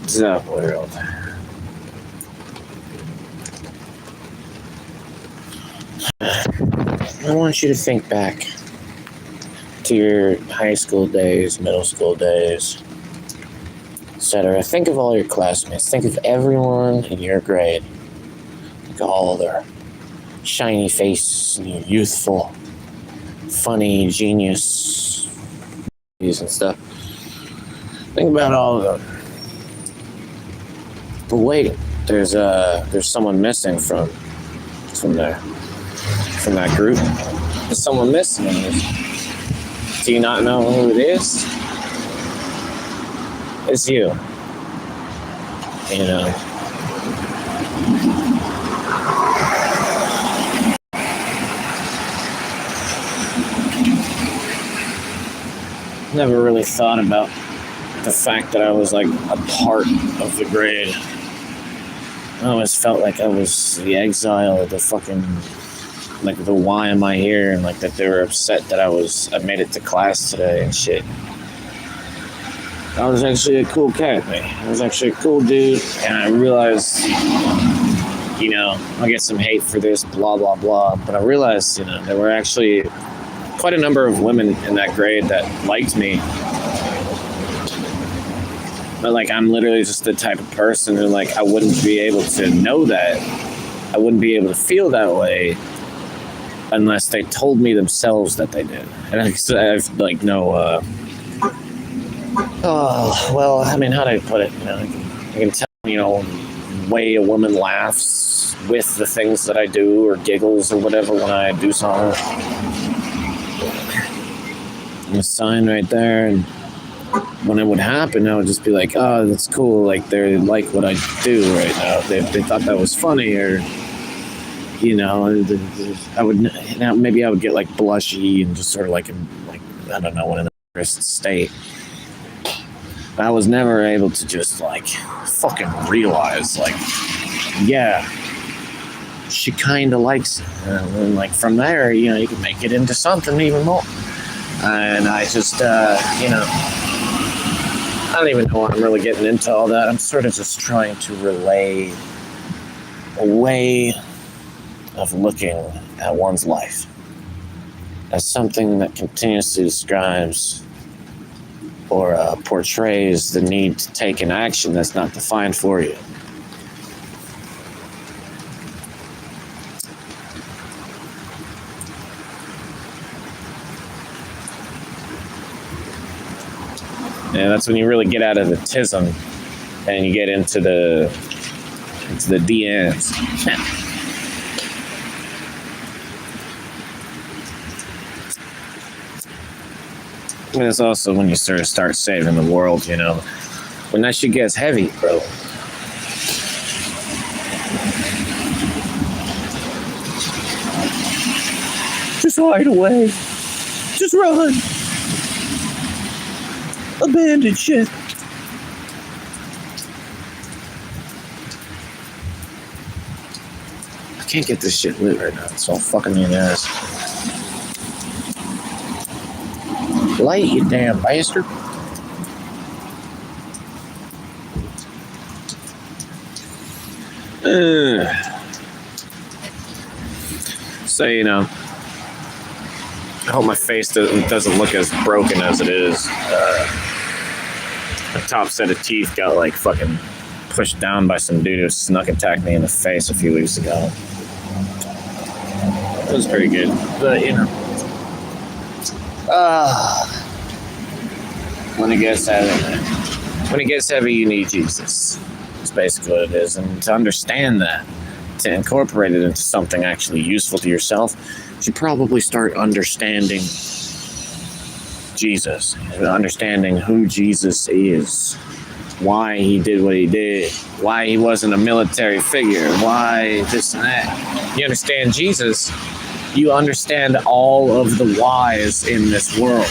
The world. I want you to think back to your high school days, middle school days, etc. Think of all your classmates. Think of everyone in your grade. Think of all their shiny faces and your youthful, funny, genius and stuff. Think about all of them. But wait, there's someone missing from that group. There's someone missing. Do you not know who it is? It's you. You know. Never really thought about the fact that I was like a part of the grade. I always felt like I was the exile, the fucking, like the why am I here, and like that they were upset that I made it to class today and shit. I was actually a cool cat, man. I was actually a cool dude, and I realized, you know, I get some hate for this, blah, blah, blah, but I realized, you know, there were actually quite a number of women in that grade that liked me. But like, I'm literally just the type of person who, like, I wouldn't be able to know that. I wouldn't be able to feel that way unless they told me themselves that they did. And I've like no, oh, well, I mean, how do I put it? You know, I can tell, you know, way a woman laughs with the things that I do or giggles or whatever when I do something. And a sign right there, and when it would happen, I would just be like, oh, that's cool. Like, they like what I do right now. They thought that was funny, or, you know, I would, you know, maybe I would get like blushy and just sort of like I don't know, in an embarrassed state. But I was never able to just like fucking realize, like, yeah, she kind of likes it. And like from there, you know, you can make it into something even more. And I just, you know, I don't even know why I'm really getting into all that. I'm sort of just trying to relay a way of looking at one's life as something that continuously describes or portrays the need to take an action that's not defined for you. And that's when you really get out of the tism and you get into the DMs. And it's also when you sort of start saving the world, you know. When that shit gets heavy, bro. Just hide away. Just run. Abandon shit. I can't get this shit lit right now. It's all fucking me in the ass. Light, you damn bastard. So, you know, I hope my face doesn't look as broken as it is. The top set of teeth got like fucking pushed down by some dude who snuck attacked me in the face a few weeks ago. It was pretty good, but you know, when it gets heavy, you need Jesus. That's basically what it is, and to understand that, to incorporate it into something actually useful to yourself, you should probably start understanding Jesus, understanding who Jesus is, why he did what he did, why he wasn't a military figure, why this and that. You understand Jesus, you understand all of the whys in this world.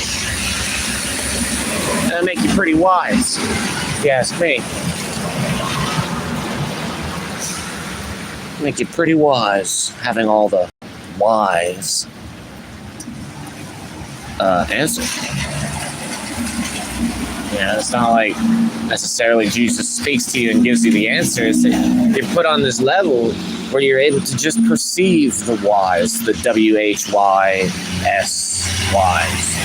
And that'll make you pretty wise, if you ask me. Make you pretty wise, having all the whys. answer. It's not like necessarily Jesus speaks to you and gives you the answers. You're put on this level where you're able to just perceive the whys, the WHYS whys.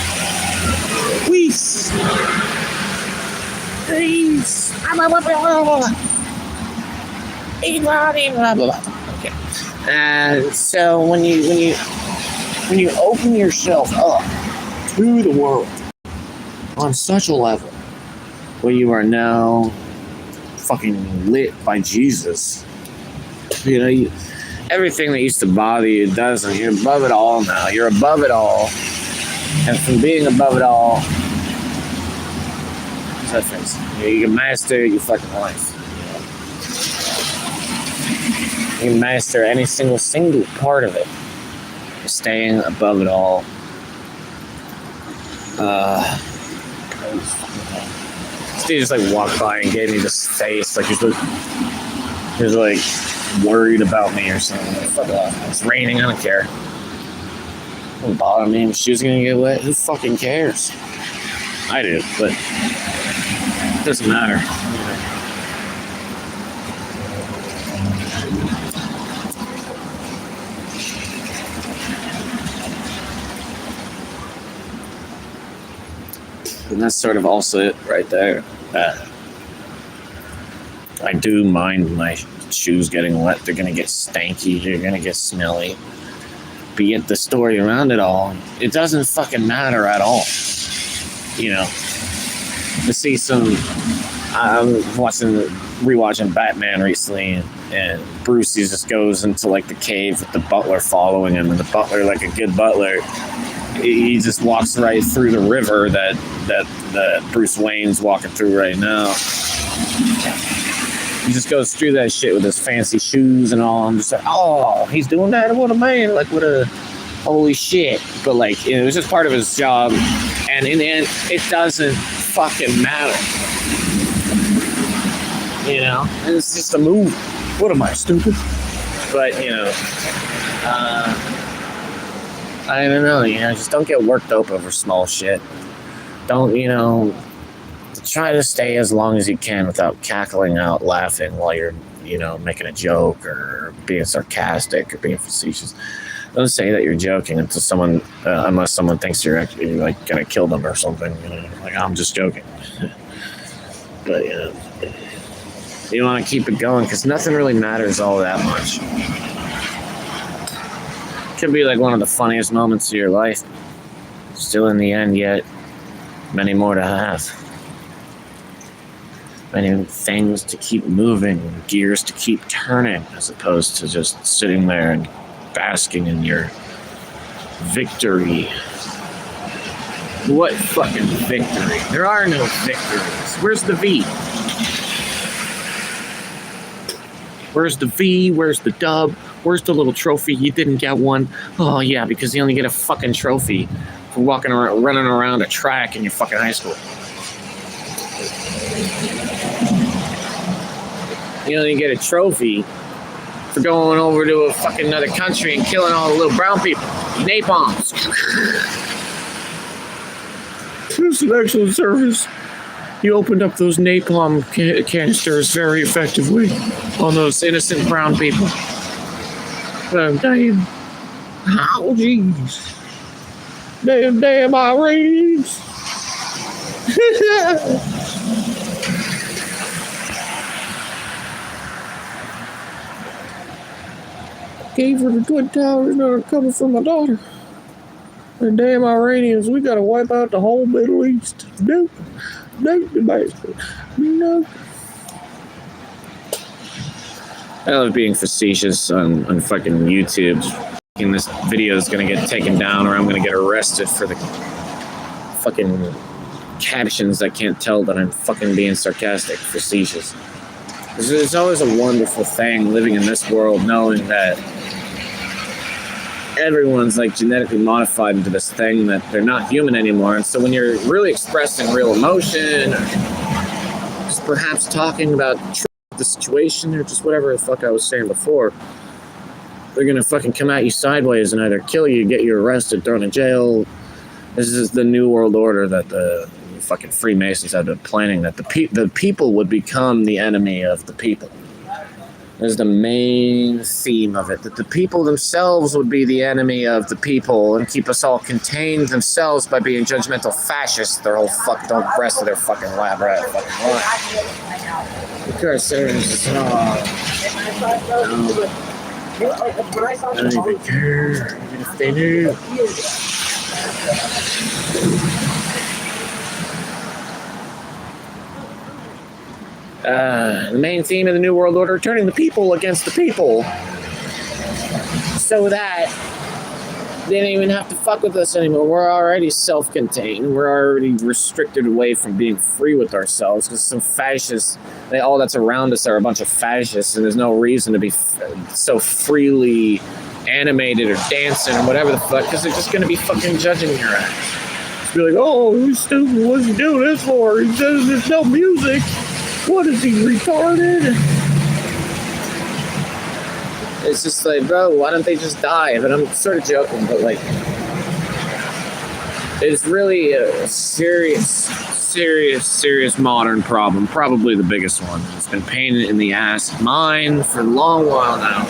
Wees. Please. Okay. And so when you open yourself up to the world on such a level where you are now fucking lit by Jesus, everything that used to bother you doesn't. You're above it all now. You're above it all, and from being above it all, you can master your fucking life. You can master any single part of it. You're staying above it all. This dude just like walked by and gave me this face, like he was like worried about me or something. Fuck off. It's raining, I don't care. It doesn't bother me. My shoes are gonna get wet. Who fucking cares? I do, but it doesn't matter. And that's sort of also it right there. I do mind my shoes getting wet. They're going to get stanky. They're going to get smelly. But yet the story around it all, it doesn't fucking matter at all. To see I'm rewatching Batman recently, and Bruce just goes into like the cave with the butler following him, and the butler, like a good butler, he just walks right through the river that Bruce Wayne's walking through right now. He just goes through that shit with his fancy shoes and all. I'm just like, oh, he's doing that? What a man. Like, what a holy shit. But like, it was just part of his job. And in the end, it doesn't fucking matter. And it's just a movie. What am I, stupid? But, I don't know, just don't get worked up over small shit. Don't, try to stay as long as you can without cackling out laughing while you're, making a joke or being sarcastic or being facetious. Don't say that you're joking until unless someone thinks you're actually like gonna kill them or something. Like, I'm just joking. But, you want to keep it going because nothing really matters all that much. Could be like one of the funniest moments of your life. Still in the end, yet many more to have. Many things to keep moving, gears to keep turning, as opposed to just sitting there and basking in your victory. What fucking victory? There are no victories. Where's the V? Where's the V? Where's the dub? Where's the little trophy? You didn't get one. Oh, yeah, because you only get a fucking trophy for walking around, running around a track in your fucking high school. You only get a trophy for going over to a fucking another country and killing all the little brown people. Napalms. It's an excellent service. You opened up those napalm canisters very effectively on those innocent brown people. Damn. Oh, jeez. Damn Iranians. Gave her the Twin Towers and are coming for my daughter. And damn Iranians, we gotta wipe out the whole Middle East. Nope. No. I love being facetious on fucking YouTube. And this video is gonna get taken down, or I'm gonna get arrested for the fucking captions that can't tell that I'm fucking being sarcastic, facetious. It's always a wonderful thing living in this world, knowing that everyone's like genetically modified into this thing that they're not human anymore. And so when you're really expressing real emotion, or just perhaps talking about the situation, or just whatever the fuck I was saying before, they're gonna fucking come at you sideways and either kill you, get you arrested, thrown in jail, This is the new world order that the fucking Freemasons have been planning, that the people would become the enemy of the people. Is the main theme of it, that the people themselves would be the enemy of the people and keep us all contained themselves by being judgmental fascists their whole rest of their fucking lab rat fucking life. Of course, there's just, I don't even care, even if they do. The main theme of the New World Order, turning the people against the people, so that they don't even have to fuck with us anymore. We're already self-contained. We're already restricted away from being free with ourselves because some fascists, all that's around us are a bunch of fascists, and there's no reason to be so freely animated or dancing or whatever the fuck, because they're just going to be fucking judging your ass. Just be like, oh, he's stupid, what's he doing this for? He says there's no music. What is he, retarded? It's just like, bro, why don't they just die? But I'm sort of joking, but like, it's really a serious modern problem. Probably the biggest one. It's been pain in the ass. Mine for a long while now.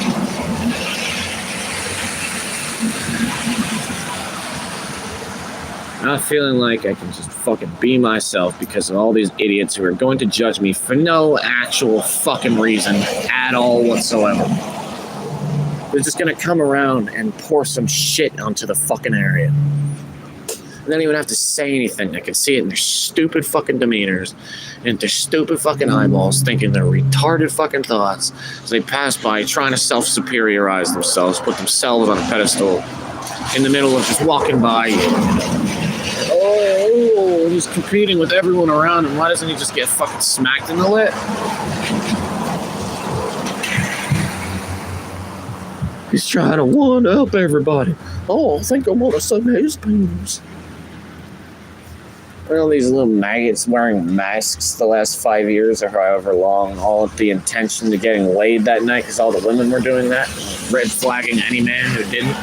Not feeling like I can just fucking be myself because of all these idiots who are going to judge me for no actual fucking reason at all whatsoever. They're just gonna come around and pour some shit onto the fucking area. And they don't even have to say anything. I can see it in their stupid fucking demeanors and their stupid fucking eyeballs thinking their retarded fucking thoughts as they pass by trying to self-superiorize themselves, put themselves on a pedestal in the middle of just walking by you. Oh, he's competing with everyone around him. Why doesn't he just get fucking smacked in the lip? He's trying to one-up everybody. Oh, I think I want to suck his penis. All these little maggots wearing masks the last 5 years or however long, all with the intention of getting laid that night because all the women were doing that. Red flagging any man who didn't.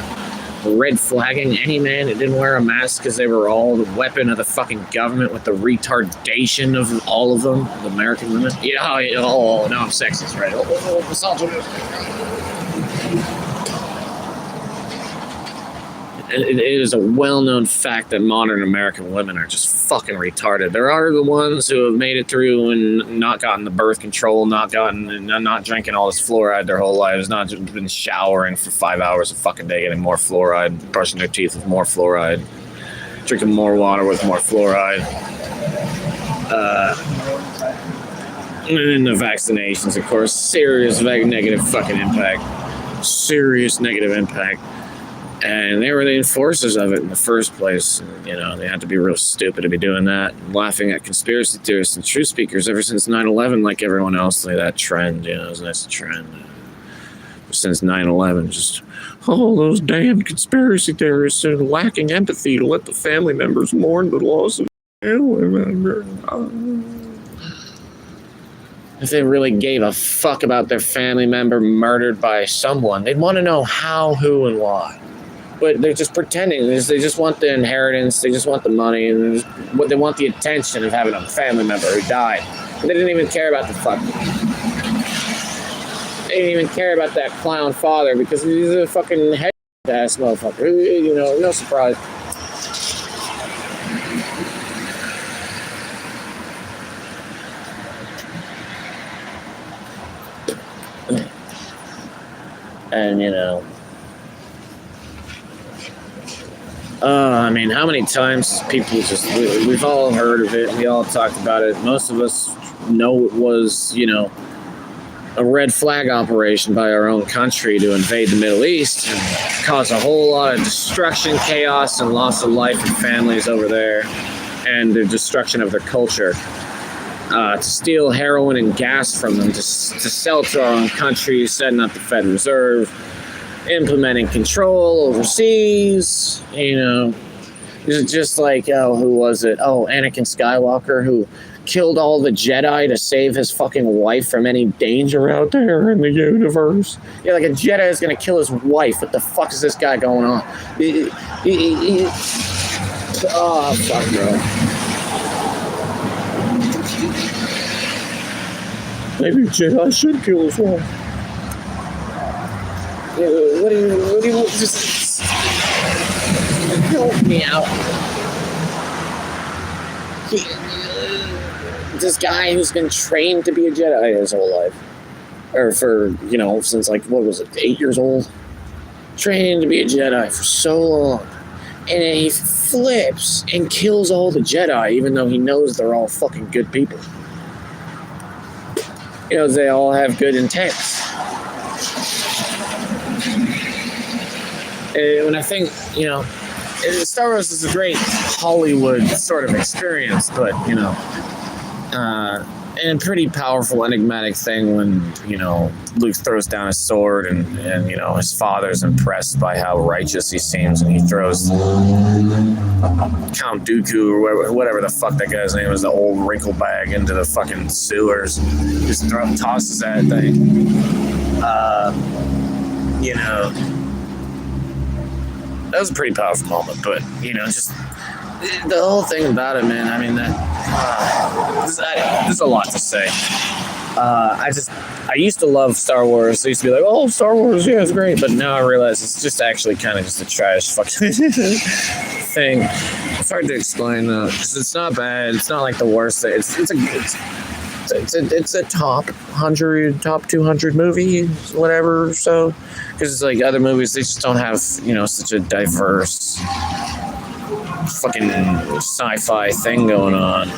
Red flagging any man who didn't wear a mask because they were all the weapon of the fucking government with the retardation of all of them, the American women. Yeah, oh, no, I'm sexist, right? Oh, misogynist. It is a well-known fact that modern American women are just fucking retarded. There are the ones who have made it through and not gotten the birth control, not drinking all this fluoride their whole lives, not been showering for 5 hours a fucking day, getting more fluoride, brushing their teeth with more fluoride, drinking more water with more fluoride. And the vaccinations, of course, serious negative fucking impact. Serious negative impact. And they were the enforcers of it in the first place. And, you know, they had to be real stupid to be doing that. And laughing at conspiracy theorists and truth speakers ever since 9/11, like everyone else. Like that trend, you know, that's a trend. Since 9/11, just, oh, those damn conspiracy theorists are lacking empathy to let the family members mourn the loss of a family member. If they really gave a fuck about their family member murdered by someone, they'd want to know how, who, and why. But they're just pretending. They just want the inheritance. They just want the money. And they want the attention of having a family member who died. But they didn't even care about the fuck. They didn't even care about that clown father because he's a fucking head-ass motherfucker. You know, no surprise. And, you know, I mean, how many times people we've all heard of it, we all talked about it. Most of us know it was, you know, a red flag operation by our own country to invade the Middle East and cause a whole lot of destruction, chaos, and loss of life and families over there, and the destruction of their culture. To steal heroin and gas from them, to sell to our own country, setting up the Federal Reserve, implementing control overseas, you know. It's just like, oh, who was it? Oh, Anakin Skywalker, who killed all the Jedi to save his fucking wife from any danger out there in the universe. Yeah, like a Jedi is going to kill his wife. What the fuck is this guy going on? Oh, fuck, bro. Maybe Jedi should kill us all. Yeah, what do you want? Just help me out. This guy who's been trained to be a Jedi his whole life. Or for, since like, what was it, 8 years old? Trained to be a Jedi for so long. And then he flips and kills all the Jedi, even though he knows they're all fucking good people. They all have good intents. And I think, Star Wars is a great Hollywood sort of experience, but, and a pretty powerful, enigmatic thing when, Luke throws down his sword and his father's impressed by how righteous he seems, and he throws Count Dooku or whatever the fuck that guy's name is, the old wrinkle bag, into the fucking sewers. Just tosses that thing. That was a pretty powerful moment, but, just the whole thing about it, man, I mean, there's a lot to say. I used to love Star Wars. I used to be like, oh, Star Wars, yeah, it's great. But now I realize it's just actually kind of just a trash fucking thing. It's hard to explain, though, because it's not bad. It's not like the worst thing. It's a top 100, top 200 movie, whatever. So, because it's like other movies, they just don't have, such a diverse fucking sci-fi thing going on.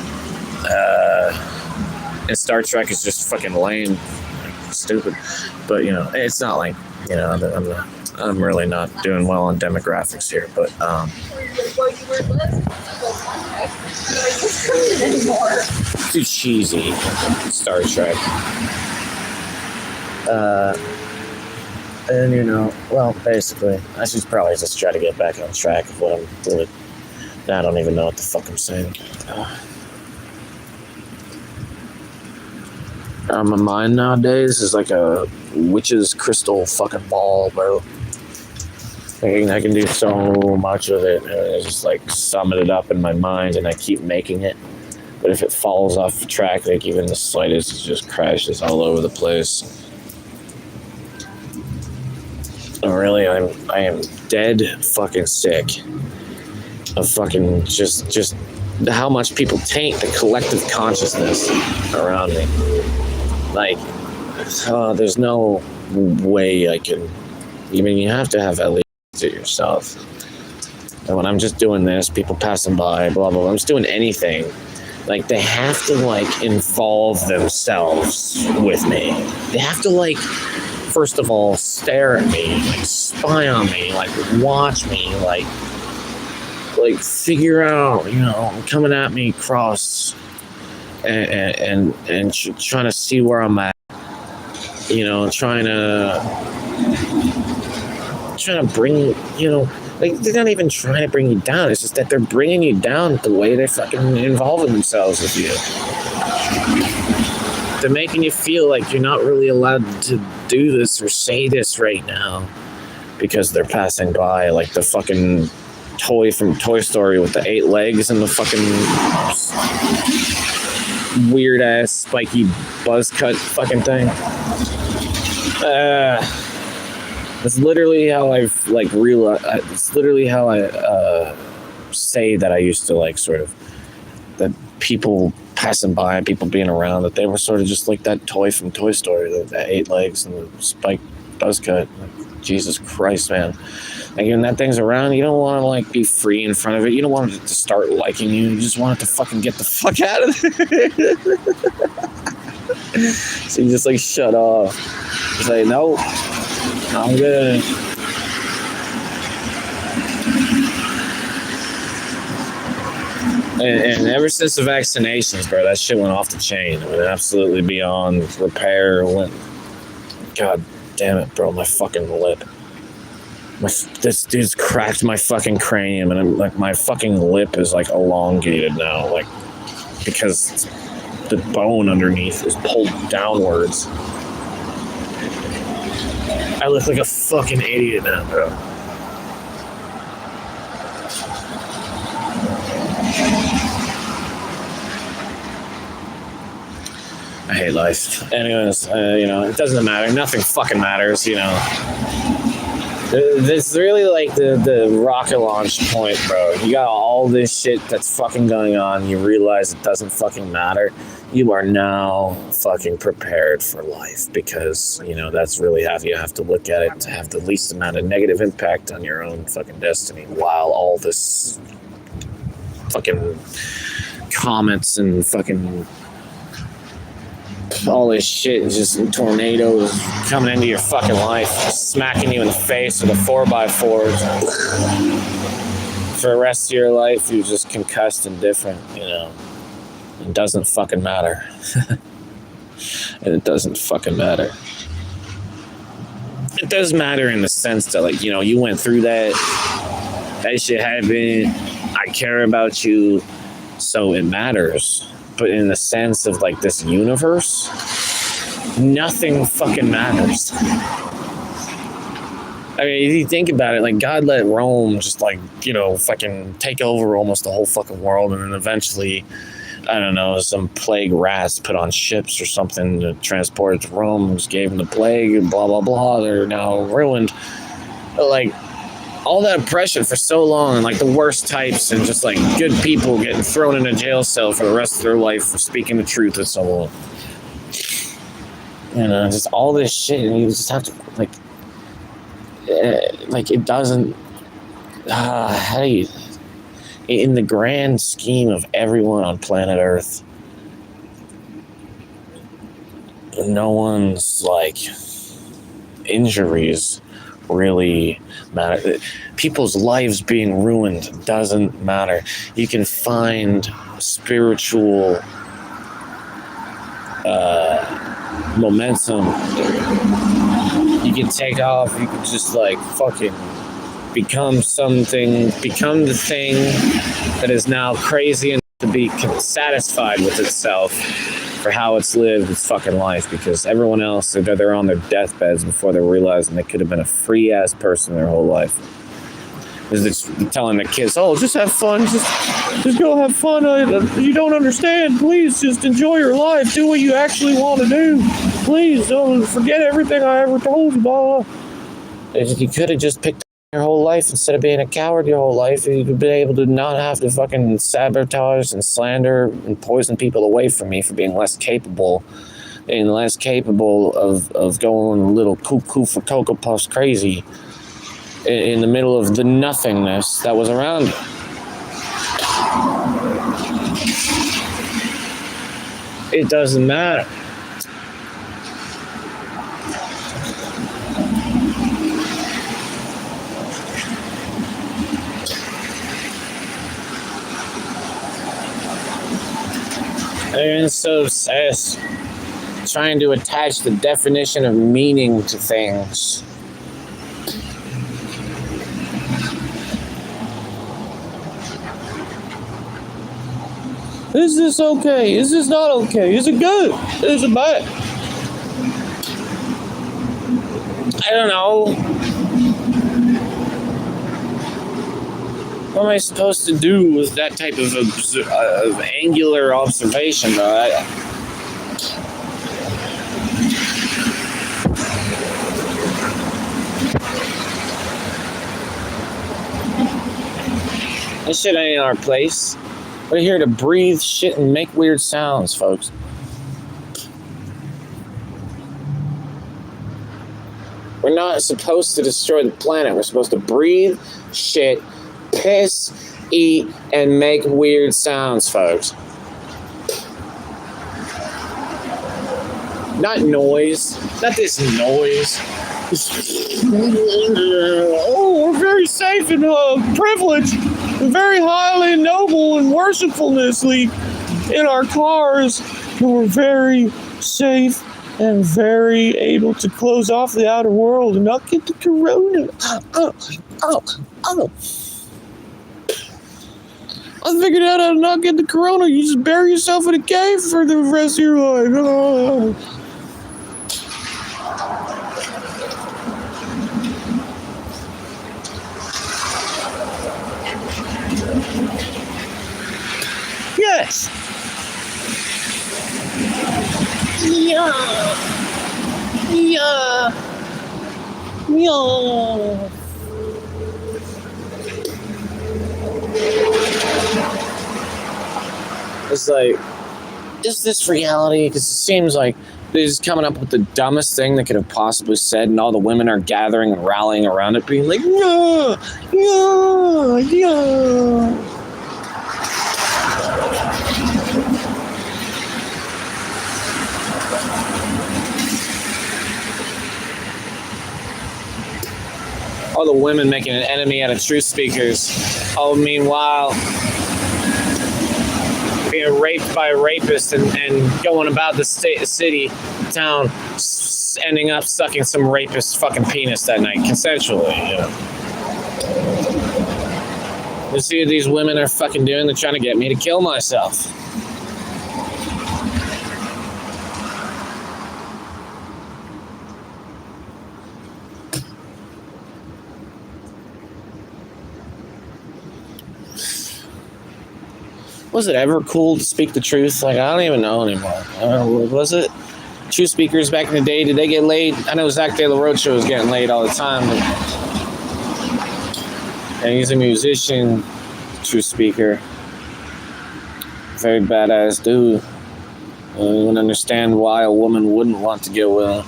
And Star Trek is just fucking lame, stupid. But it's not like I'm really not doing well on demographics here. But too cheesy, Star Trek. And well, basically, I should probably just try to get back on track of what I'm really. I don't even know what the fuck I'm saying. My mind nowadays is like a witch's crystal fucking ball, bro. I can do so much of it. I just like summon it up in my mind and I keep making it. But if it falls off track, like even the slightest, it just crashes all over the place. And really, I am dead fucking sick of fucking just how much people taint the collective consciousness around me. Like, there's no way I can. You have to have at least it yourself. And when I'm just doing this, people passing by, blah blah blah. I'm just doing anything. Like, they have to involve themselves with me. They have to first of all, stare at me, spy on me, watch me, figure out, coming at me cross and trying to see where I'm at, trying to bring, they're not even trying to bring you down. It's just that they're bringing you down the way they're fucking involving themselves with you. They're making you feel like you're not really allowed to do this or say this right now because they're passing by, like the fucking toy from Toy Story with the 8 legs and the fucking weird ass spiky buzz cut fucking thing. It's literally how I've realized. It's literally how I say that I used to sort of that people passing by, people being around, that they were sort of just like that toy from Toy Story, the 8 legs and the spike buzz cut. Jesus Christ, man. When that thing's around, you don't want to be free in front of it. You don't want it to start liking you. You just want it to fucking get the fuck out of there. So you just shut off. It's like, no, I'm good. And ever since the vaccinations, bro, that shit went off the chain. Absolutely beyond repair. God damn it, bro, my fucking lip. This dude's cracked my fucking cranium, and I'm my fucking lip is elongated now, because the bone underneath is pulled downwards. I look like a fucking idiot now, bro. I hate life. Anyways, it doesn't matter. Nothing fucking matters, It's really like the rocket launch point, bro. You got all this shit that's fucking going on. You realize it doesn't fucking matter. You are now fucking prepared for life because, that's really how you have to look at it to have the least amount of negative impact on your own fucking destiny while all this fucking comets and fucking all this shit is just tornadoes coming into your fucking life, smacking you in the face with a 4x4. For the rest of your life, you're just concussed and different, It doesn't fucking matter. And it doesn't fucking matter. It does matter in the sense that, you went through that. That shit happened. I care about you, so it matters. But in the sense of this universe, nothing fucking matters. I mean, if you think about it, God let Rome just fucking take over almost the whole fucking world, and then eventually, I don't know, some plague rats put on ships or something to transport it to Rome, just gave them the plague, and blah blah blah. They're now ruined. But all that oppression for so long, and the worst types, and just good people getting thrown in a jail cell for the rest of their life for speaking the truth with someone. Just all this shit, and you just have to it doesn't. How do you? In the grand scheme of everyone on planet Earth, no one's injuries really matter. People's lives being ruined doesn't matter. You can find spiritual momentum. You can take off. You can just fucking become the thing that is now crazy and to be satisfied with itself for how it's lived its fucking life, because everyone else, they're on their deathbeds before they're realizing they could have been a free ass person their whole life. Is telling the kids, just have fun, just go have fun. You don't understand. Please just enjoy your life. Do what you actually want to do. Please don't forget everything I ever told you. Blah. If you could have just picked your whole life instead of being a coward your whole life, you could be able to not have to fucking sabotage and slander and poison people away from me for being less capable of going a little cuckoo for Cocoa Puffs crazy in the middle of the nothingness that was around you. It doesn't matter. They're so obsessed trying to attach the definition of meaning to things. Is this okay? Is this not okay? Is it good? Is it bad? I don't know. What am I supposed to do with that type of angular observation, bro? This shit ain't our place. We're here to breathe shit and make weird sounds, folks. We're not supposed to destroy the planet. We're supposed to breathe shit, piss, eat, and make weird sounds, folks. Not noise. Not this noise. Oh, we're very safe and privileged, and very highly noble and worshipfulnessly in our cars. And we're very safe and very able to close off the outer world and not get the corona. I figured out how to not get the corona. You just bury yourself in a cave for the rest of your life. Yes. Yeah. Yeah. Yeah. It's like, is this reality? Because it seems like they're just coming up with the dumbest thing they could have possibly said, and all the women are gathering and rallying around it, being like, yeah, yeah, yeah. All the women making an enemy out of truth speakers. Oh, meanwhile, being raped by a rapist and going about the city, town, ending up sucking some rapist's fucking penis that night, consensually, you know. You see what these women are fucking doing? They're trying to get me to kill myself. Was it ever cool to speak the truth? Like, I don't even know anymore. Was it? Truth speakers back in the day, did they get laid? I know Zach De La Rocha was getting laid all the time. And he's a musician, truth speaker. Very badass dude. I don't even understand why a woman wouldn't want to get with him.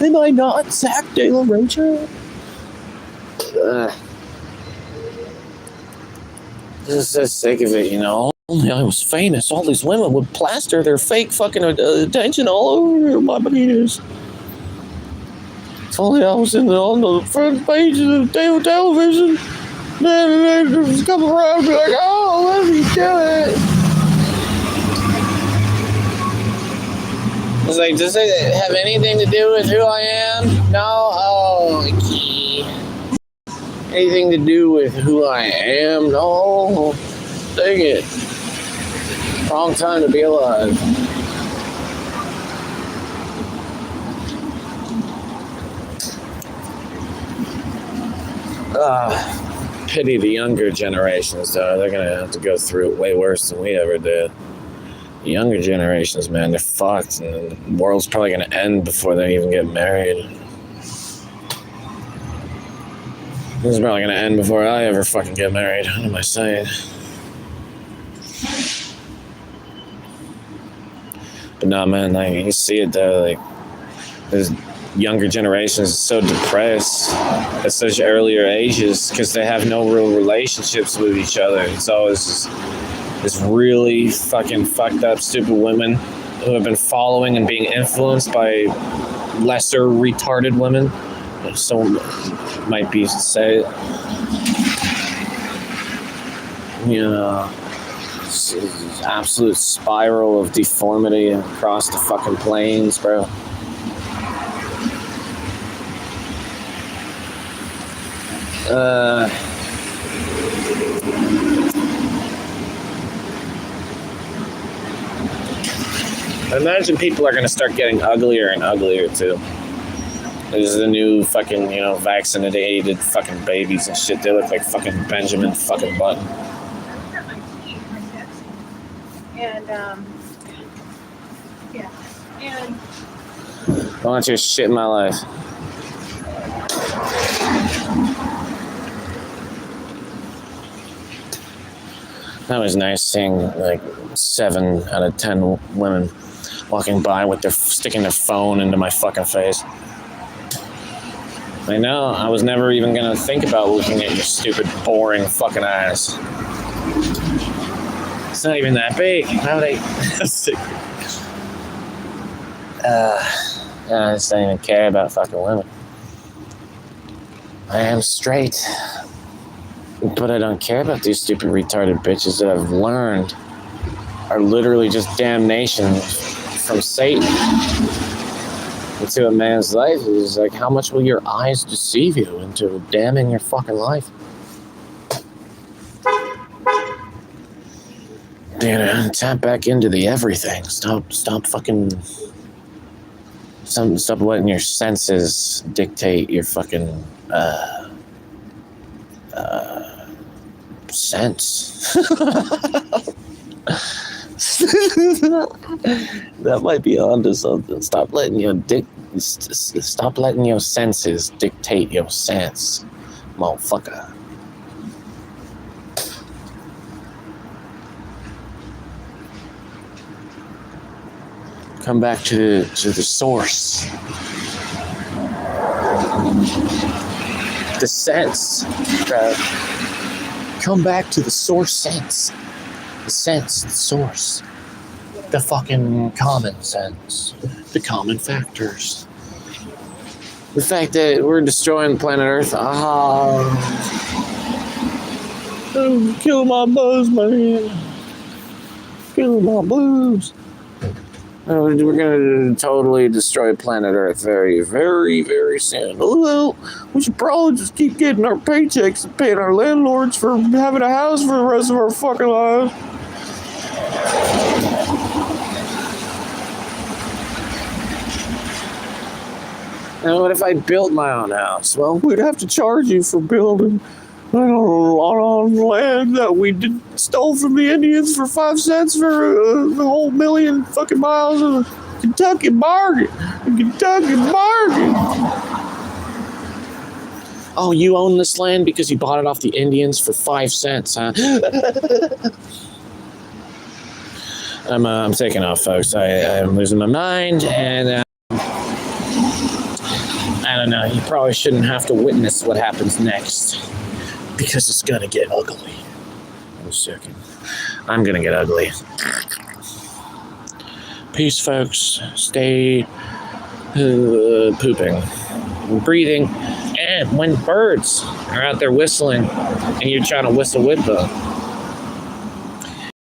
Am I not Zach De La Rocha? Just so sick of it, you know. Only I was famous, all these women would plaster their fake fucking attention all over my penis. If only I was on the front page of the television, then they just come around and be like, oh, let me do it. It's like, does it have anything to do with who I am? No? Oh, okay. Anything to do with who I am? No. Dang it. Wrong time to be alive. Pity the younger generations, though. They're going to have to go through it way worse than we ever did. The younger generations, man, they're fucked. And the world's probably going to end before they even get married. This is probably going to end before I ever fucking get married. What am I saying? But nah, man, like, you see it though, like, there's younger generations so depressed at such earlier ages because they have no real relationships with each other. It's always just this really fucking fucked up, stupid women who have been following and being influenced by lesser retarded women. So might be say, you know, it's an absolute spiral of deformity across the fucking plains, bro. I imagine people are going to start getting uglier and uglier too. There's the new fucking, you know, vaccinated fucking babies and shit. They look like fucking Benjamin fucking Button. And, yeah. And I want your shit in my life. That was nice seeing like 7 out of 10 women walking by with their sticking their phone into my fucking face. I know, I was never even gonna think about looking at your stupid, boring fucking ass. It's not even that big. How would I I just don't even care about fucking women. I am straight. But I don't care about these stupid retarded bitches that I've learned are literally just damnation from Satan into a man's life. It's like, how much will your eyes deceive you into damning your fucking life? You know, tap back into the everything. Stop fucking... Stop letting your senses dictate your fucking, sense. That might be onto something. Stop letting your senses dictate your sense, motherfucker. Come back to the source. The sense. Come back to the source sense. The sense, the source. The fucking common sense. The common factors. The fact that we're destroying planet Earth. Kill my buzz, man. Kill my blues. We're going to totally destroy planet Earth very, very, very soon. Well, we should probably just keep getting our paychecks and paying our landlords for having a house for the rest of our fucking lives. And what if I built my own house? Well, we'd have to charge you for building on land that we stole from the Indians for 5 cents for a whole million fucking miles of Kentucky bargain. Oh, you own this land because you bought it off the Indians for 5 cents, huh? I'm taking off, folks. I'm losing my mind, and I don't know. You probably shouldn't have to witness what happens next. Because it's gonna get ugly. In a second. I'm gonna get ugly. Peace, folks. Stay pooping and breathing. And when birds are out there whistling and you're trying to whistle with them,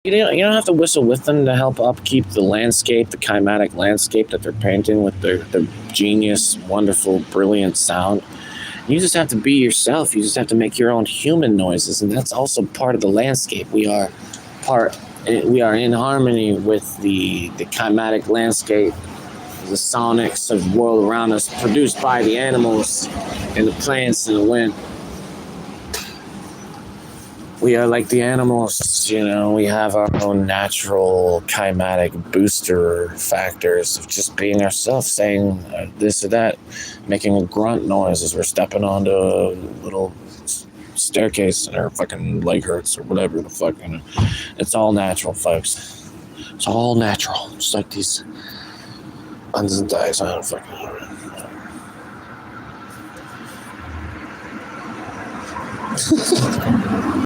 you don't have to whistle with them to help upkeep the landscape, the climatic landscape that they're painting with their genius, wonderful, brilliant sound. You just have to be yourself. You just have to make your own human noises, and that's also part of the landscape. We are in harmony with the climatic landscape, the sonics of the world around us, produced by the animals and the plants and the wind. We are like the animals, we have our own natural climatic booster factors of just being ourselves, saying this or that, making a grunt noise as we're stepping onto a little staircase and our fucking leg hurts or whatever the fuck. It's all natural, folks. It's all natural. Just like these buns and dies. I don't fucking know.